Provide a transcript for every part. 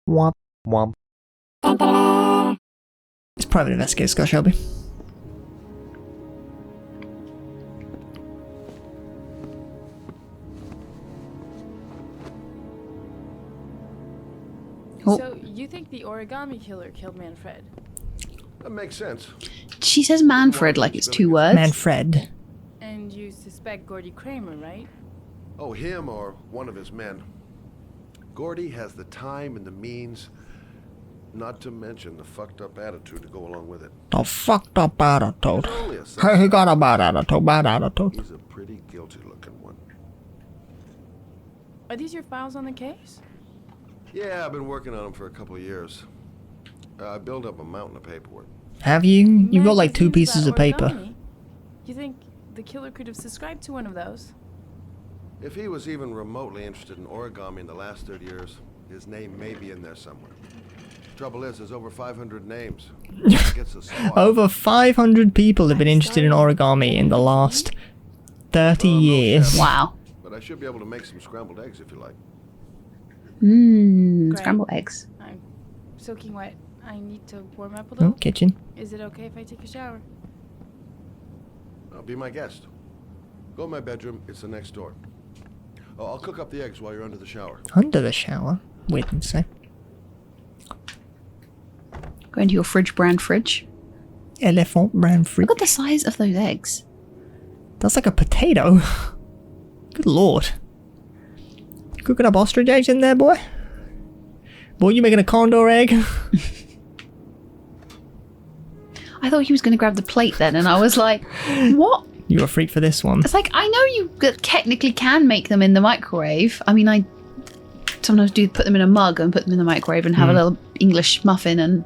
Womp womp. It's private investigator, Scott Shelby. Oh. So, you think the origami killer killed Manfred? That makes sense. She says Manfred like it's 2 words. Manfred. And you suspect Gordy Kramer, right? Oh, him or one of his men. Gordy has the time and the means, not to mention the fucked up attitude to go along with it. The fucked up attitude. Only a He got a bad attitude. He's a pretty guilty looking one. Are these your files on the case? Yeah, I've been working on him for a couple of years. I built up a mountain of paperwork. Have you? You've got like 2 pieces of paper. Origami? You think the killer could have subscribed to one of those? If he was even remotely interested in origami in the last 30 years, his name may be in there somewhere. Trouble is, there's over 500 names. Gets us Over 500 people have been interested in origami in the last 30 years. No, Wow. but I should be able to make some scrambled eggs if you like. Scrambled eggs. I'm soaking wet. I need to warm up a little. Oh, kitchen. Is it okay if I take a shower? Be my guest. Go in my bedroom. It's the next door. Oh, I'll cook up the eggs while you're under the shower. Under the shower? Weird thing to say. Go into your brand fridge. Elephant brand fruit. Look at the size of those eggs. That's like a potato. Good lord. Cooking up ostrich eggs in there, boy? Boy, you making a condor egg? I thought he was going to grab the plate then, and I was like, what? You're a freak for this one. It's like, I know you technically can make them in the microwave. I mean, I sometimes do put them in a mug and put them in the microwave and have a little English muffin and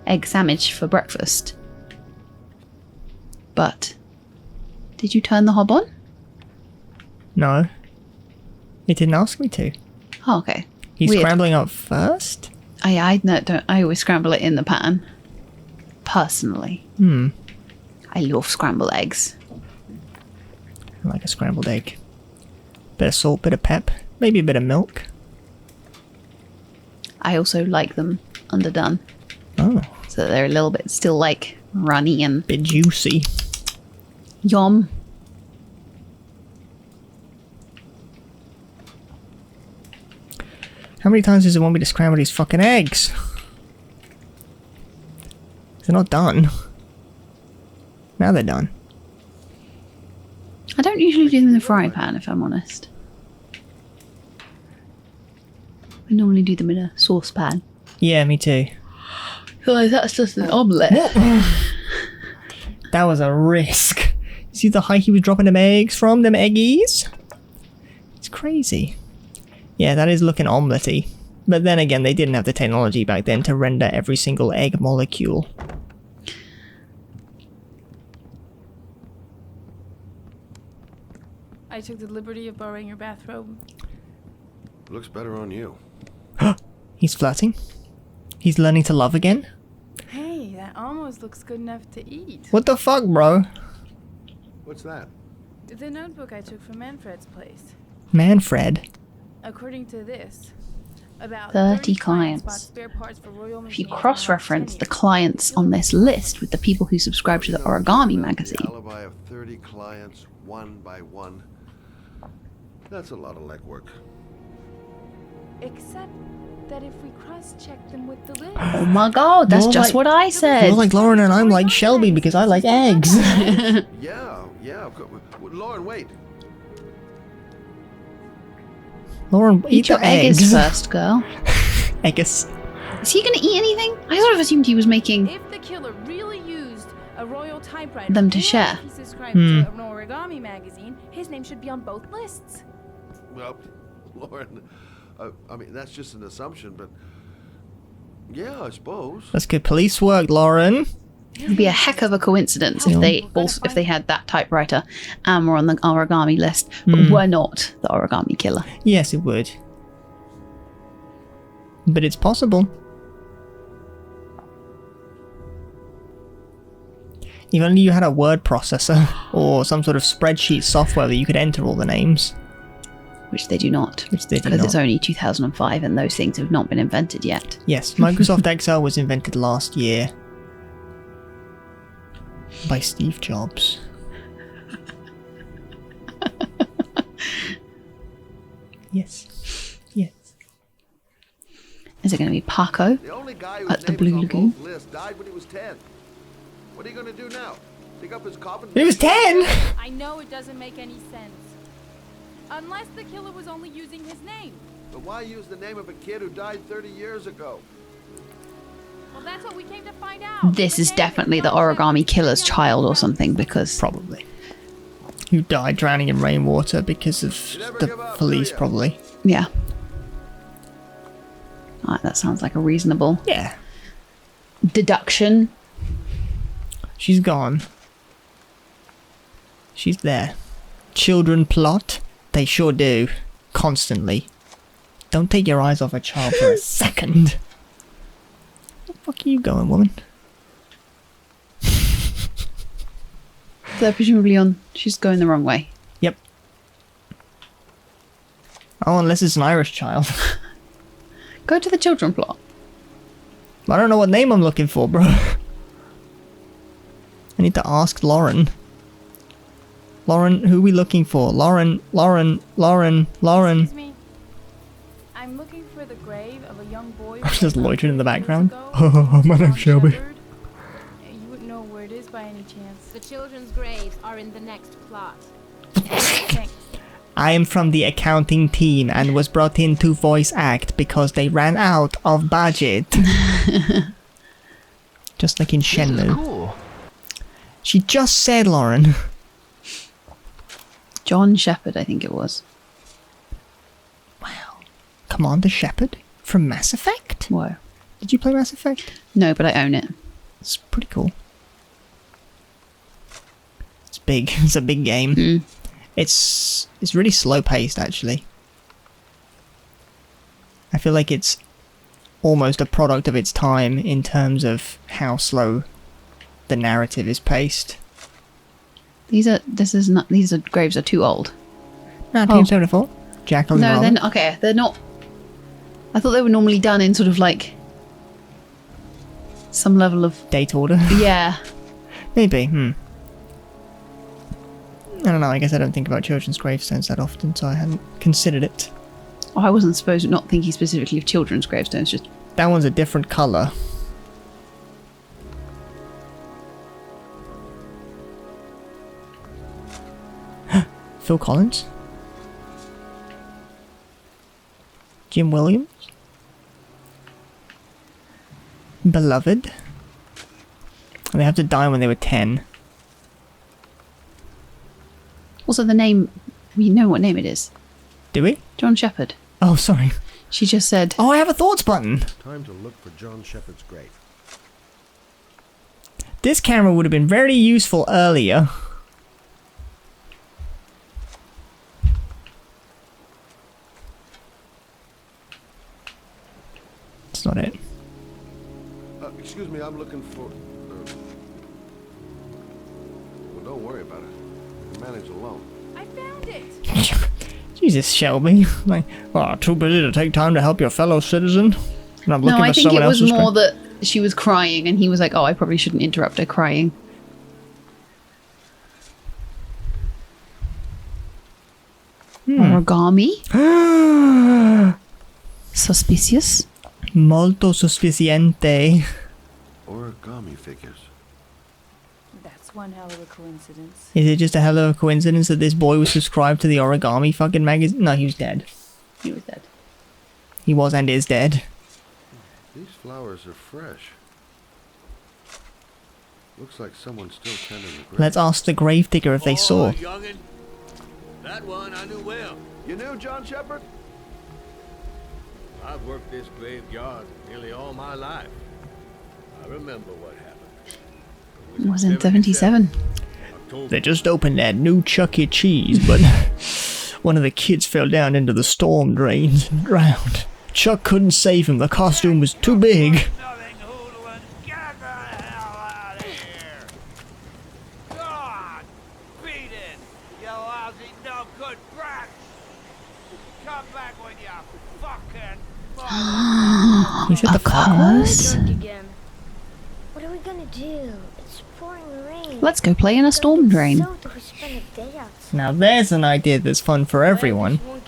egg sandwich for breakfast. But, did you turn the hob on? No. It didn't ask me to. Oh, okay. He's Weird. scrambling up first? I always scramble it in the pan. Personally. I love scrambled eggs. I like a scrambled egg. Bit of salt, bit of pep, maybe a bit of milk. I also like them underdone. Oh. So they're a little bit still like runny and Bit juicy. yum. How many times does it want me to scramble these fucking eggs? They're not done. Now they're done. I don't usually do them in the frying pan, if I'm honest. I normally do them in a saucepan. Yeah, me too. So that's just an omelette. That was a risk. You see the height he was dropping them eggs from? Them eggies? It's crazy. Yeah, that is looking omelette-y. But then again, they didn't have the technology back then to render every single egg molecule. I took the liberty of borrowing your bathrobe. Looks better on you. He's flirting. He's learning to love again. Hey, that almost looks good enough to eat. What the fuck, bro? What's that? The notebook I took from Manfred's place. Manfred. According to this, about 30 bought clients. spare parts for Royal If you Machines cross-reference in the the last 10 clients on this list with the people who subscribe to the Origami The magazine, alibi of 30 clients, one by one. That's a lot of legwork. Except that if we cross-check them with the list... oh my god, that's You're just like- what I said. You're like Lauren and I'm like Shelby because I like eggs. Yeah, of course. Lauren, wait. Lauren, Eat your the eggs eggs. first, girl. Eggs. Is he gonna eat anything? I sort of assumed he was making... If the killer really used a royal typewriter Them to and share. if he subscribed to an origami magazine, his name should be on both lists. Well, Lauren, I mean, that's just an assumption, but yeah, I suppose. That's good police work, Lauren. It'd be a heck of a coincidence if they had that typewriter and were on the origami list, but were not the origami killer. Yes, it would. But it's possible. If only you had a word processor or some sort of spreadsheet software that you could enter all the names. which they do not. Which they do Because it's not. only 2005 and those things have not been invented yet. Yes, Microsoft Excel was invented last year by Steve Jobs. Yes. Yes. Is it going to be Paco? The only guy At whose the name Blue is on Lagoon? both lists died when he was 10. What are you going to do now? Dig up his coffin? He was 10! I know it doesn't make any sense. Unless the killer was only using his name. But why use the name of a kid who died 30 years ago? Well, that's what we came to find out. This The is name definitely the John origami Shepard. killer's child or something, because Probably. Who died drowning in rainwater because of the police, probably. yeah. Alright, that sounds like a reasonable Yeah. deduction. She's gone. She's there. Children plot? They sure do. Constantly. Don't take your eyes off a child for a second. Where the fuck are you going, woman? They're presumably on. She's going the wrong way. Yep. Oh, unless it's an Irish child. Go to the children plot. I don't know what name I'm looking for, bro. I need to ask Lauren. Lauren, who are we looking for? Lauren. Excuse me. I'm looking for the grave of a young boy. I'm just loitering in the background. Oh, my name's Shelby. You wouldn't know where it is by any chance. The children's graves are in the next plot. Thanks. I am from the accounting team and was brought in to voice act because they ran out of budget. Just like in Shenmue. Cool. She just said, Lauren. John Shepard, I think it was. Wow. Commander Shepard from Mass Effect? Whoa. Did you play Mass Effect? No, but I own it. It's pretty cool. It's big. It's a big game. Mm. It's really slow paced, actually. I feel like it's almost a product of its time in terms of how slow the narrative is paced. These graves are too old. No, Oh. Team 74. Jacqueline No, Robin. then okay, they're not. I thought they were normally done in sort of like some level of Date order. yeah. Maybe. I don't know. I guess I don't think about children's gravestones that often, so I hadn't considered it. Oh, I wasn't supposed to not thinking specifically of children's gravestones. Just That one's a different colour. Phil Collins? Jim Williams? Beloved? They have to die when they were 10. also the name. You know what name it is? Do we? John Shepard. Oh, sorry. She just said. Oh, I have a thoughts button! Time to look for John Shepard's grave. This camera would have been very useful earlier. It's not it. Excuse me, I'm looking for... well, don't worry about it. I can manage alone. I found it. Jesus, Shelby. Like, oh, too busy to take time to help your fellow citizen? And I'm looking No, I for think someone it was else's more grave. that she was crying, and he was like, "Oh, I probably shouldn't interrupt her crying." Origami? Suspicious? Molto suspiciente. Origami figures. That's one hell of a coincidence. Is it just a hell of a coincidence that this boy was subscribed to the origami fucking magazine? No, he was dead. He was dead. He was and is dead. These flowers are fresh. Looks like someone's still tending the grave. Let's ask the gravedigger if they saw. Youngin'. That one I knew well. You knew John Shepard? I've worked this graveyard nearly all my life. I remember what happened. It was in 77. October. They just opened that new Chuck E. Cheese, but one of the kids fell down into the storm drains and drowned. Chuck couldn't save him. The costume was too big. Nothing hoodlin'. Get the hell out of here. God, beat it, you lousy, no good brat. Is it the Of clock? course. Again. What are we gonna do? It's pouring rain. Let's go play in a storm drain. So we spend a day outside. Now there's an idea that's fun for everyone.